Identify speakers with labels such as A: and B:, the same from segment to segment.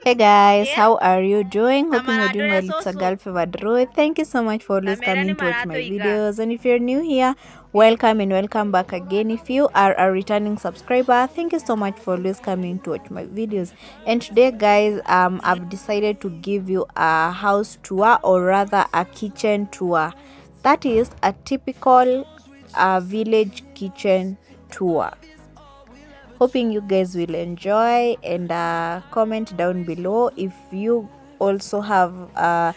A: Hey guys,
B: Yeah,
A: how are you doing? Hoping you're doing
B: tamarado ya
A: well. It's a
B: soso.
A: girl favorite Ruth. Thank you so much for always
B: Kamera ni
A: coming to watch my
B: marato iga.
A: videos. And if you're new here, welcome and welcome back again. If you are a returning subscriber, thank you so much for always coming to watch my videos. And today, guys, I've decided to give you a house tour, or rather a kitchen tour. That is a typical village kitchen tour. Hoping you guys will enjoy, and comment down below if you also have a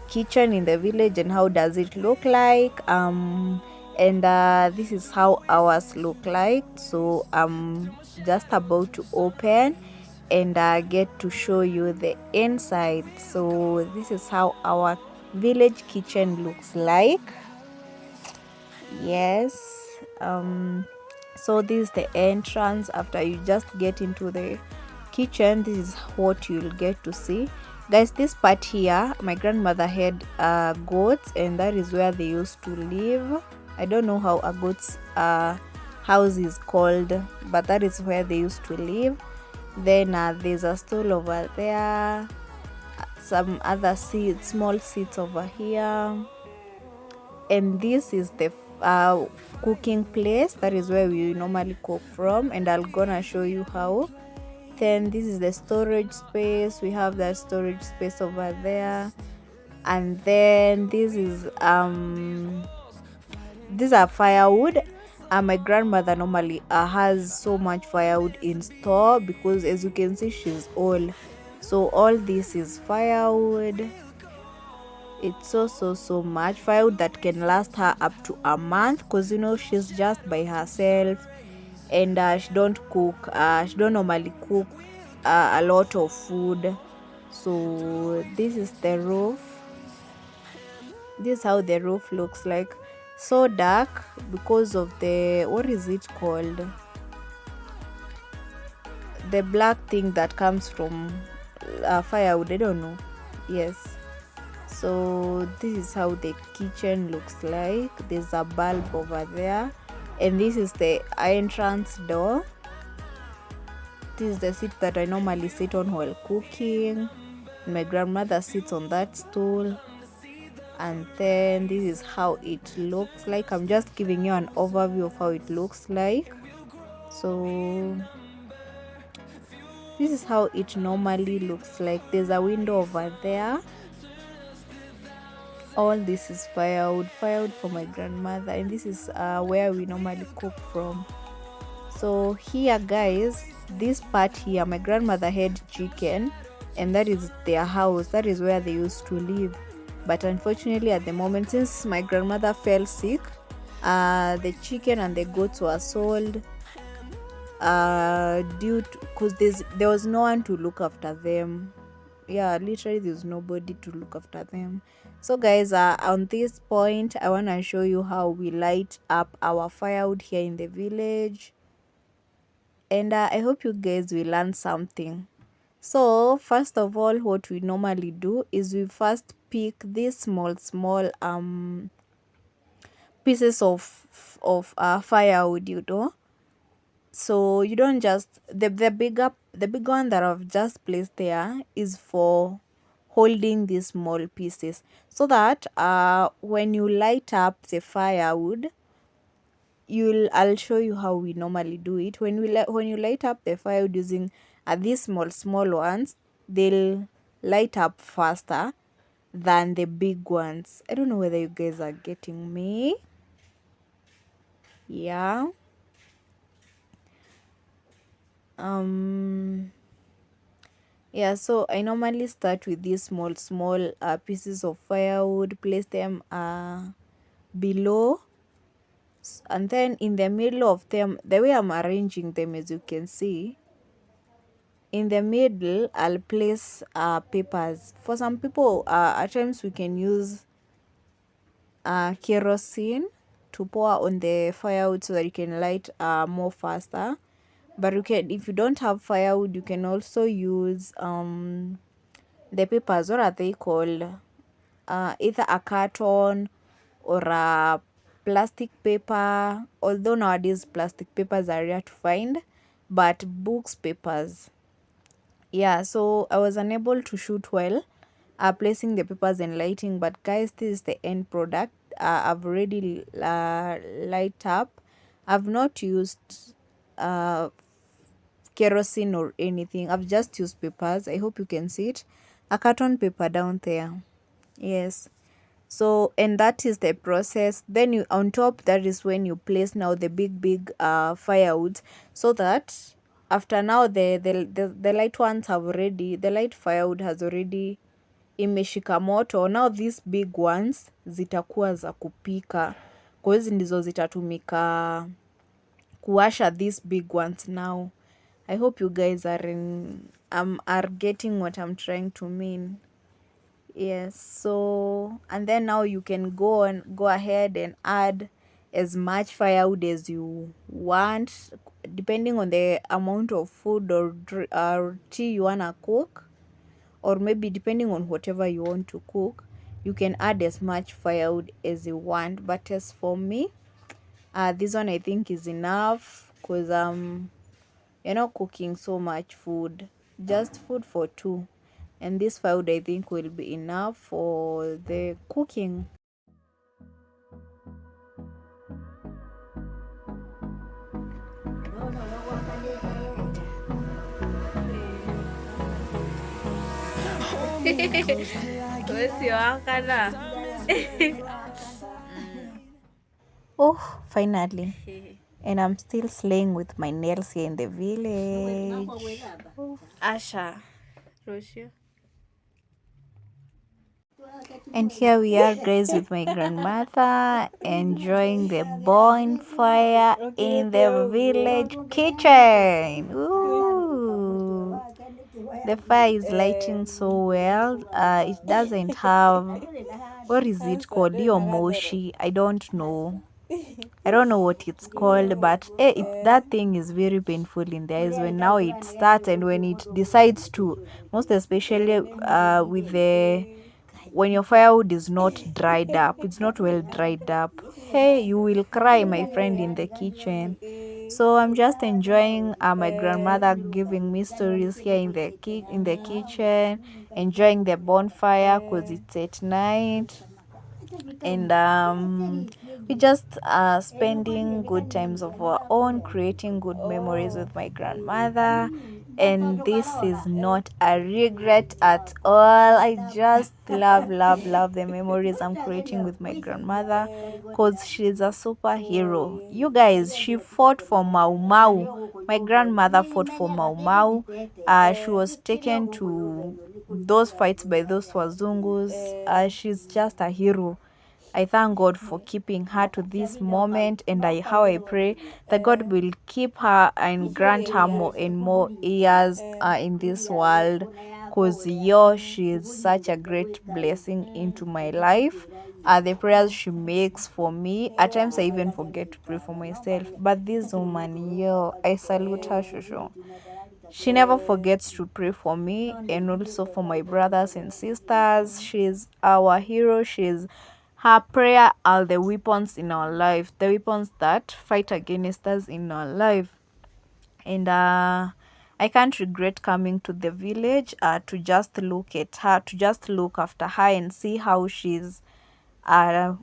A: kitchen in the village and how does it look like. And this is how ours look like. So I'm just about to open and get to show you the inside. So this is how our village kitchen looks like. Yes. So this is the entrance. After you just get into the kitchen, this is what you'll get to see. Guys, this part here, my grandmother had goats, and that is where they used to live. I don't know how a goat's house is called, but that is where they used to live. Then there's a stool over there, some other seats, small seats over here, and this is the cooking place. That is where we normally cook from, and I'm gonna show you how. Then this is the storage space. We have that storage space over there, and then these are firewood. My grandmother normally has so much firewood in store, because as you can see, she's old. So all this is firewood. It's so much firewood that can last her up to a month, because she's just by herself, and she don't cook. She don't normally cook a lot of food. So this is the roof. This is how the roof looks like. So dark because of the, what is it called, the black thing that comes from firewood. I don't know. Yes. So this is how the kitchen looks like. There's a bulb over there, and this is the entrance door. This is the seat that I normally sit on while cooking. My grandmother sits on that stool. And then this is how it looks like. I'm just giving you an overview of how it looks like. So this is how it normally looks like. There's a window over there. All this is firewood for my grandmother, and this is where we normally cook from. So here, guys, this part here, my grandmother had chicken, and that is their house. That is where they used to live. But unfortunately, at the moment, since my grandmother fell sick, the chicken and the goats were sold, due to, because there was no one to look after them. Yeah, literally there's nobody to look after them. So guys, on this point, I want to show you how we light up our firewood here in the village, and I hope you guys will learn something. So first of all, what we normally do is we first pick these small pieces of firewood, so you don't just, the big one that I've just placed there is for holding these small pieces, so that when you light up the firewood, I'll show you how we normally do it. When you light up the firewood using these small ones, they'll light up faster than the big ones. I don't know whether you guys are getting me. Yeah. um Yeah, so I normally start with these small pieces of firewood, place them below, and then in the middle of them, the way I'm arranging them, as you can see, in the middle, I'll place papers. For some people, at times we can use kerosene to pour on the firewood so that you can light more faster. But you can, if you don't have firewood, you can also use the papers. What are they called? Either a carton or a plastic paper, although nowadays plastic papers are rare to find, but books papers, Yeah, so I was unable to shoot well placing the papers and lighting, but guys, this is the end product. I've already light up. I've not used uh kerosene or anything. I've just used papers. I hope you can see it, a carton paper down there. Yes. So, and that is the process. Then you on top, that is when you place now the big firewood, so that after now the light ones have already, the light firewood has already imeshika moto. Now these big ones zitakuwa za kupika, kwa hizi ndizo zitatumika kuwasha these big ones now. I hope you guys are getting what I'm trying to mean. Yes, so and then now you can go ahead and add as much firewood as you want, depending on the amount of food or tea you wanna cook, or maybe depending on whatever you want to cook. You can add as much firewood as you want. But as for me, this one I think is enough, because you're not cooking so much food, just food for two, and this firewood I think will be enough for the cooking. Oh, finally. And I'm still slaying with my nails here in the village.
B: Asha. Roshia.
A: And here we are, guys, with my grandmother enjoying the bonfire in the village kitchen. Ooh. The fire is lighting so well. It doesn't have, what is it called? Moshi. I don't know. I don't know what it's called, but that thing is very painful in the eyes when now it starts and when it decides to, most especially with the when your firewood is not dried up, it's not well dried up. Hey, you will cry, my friend, in the kitchen. So I'm just enjoying my grandmother giving me stories here in the in the kitchen, enjoying the bonfire because it's at night, and we just spending good times of our own, creating good memories with my grandmother. And this is not a regret at all. I just love the memories I'm creating with my grandmother, because she's a superhero. You guys, she fought for Mau Mau. My grandmother fought for Mau Mau. She was taken to those fights by those wazungus. She's just a hero. I thank God for keeping her to this moment, and how I pray that God will keep her and grant her more and more years in this world. Cause she is such a great blessing into my life. The prayers she makes for me, at times I even forget to pray for myself. But this woman, I salute her, Shosho. She never forgets to pray for me and also for my brothers and sisters. She's our hero. She's Her prayer are the weapons in our life, the weapons that fight against us in our life. And I can't regret coming to the village to just look at her, to just look after her and see how she's uh,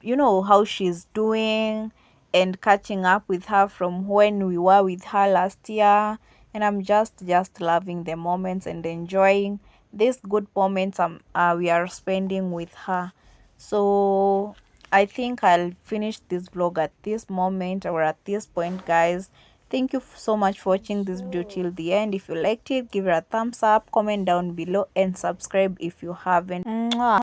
A: how she's doing, and catching up with her from when we were with her last year. And I'm just loving the moments and enjoying these good moments we are spending with her. So I think I'll finish this vlog at this moment, or at this point, guys. Thank you so much for watching this video till the end. If you liked it, give it a thumbs up, comment down below, and subscribe if you haven't. Mwah.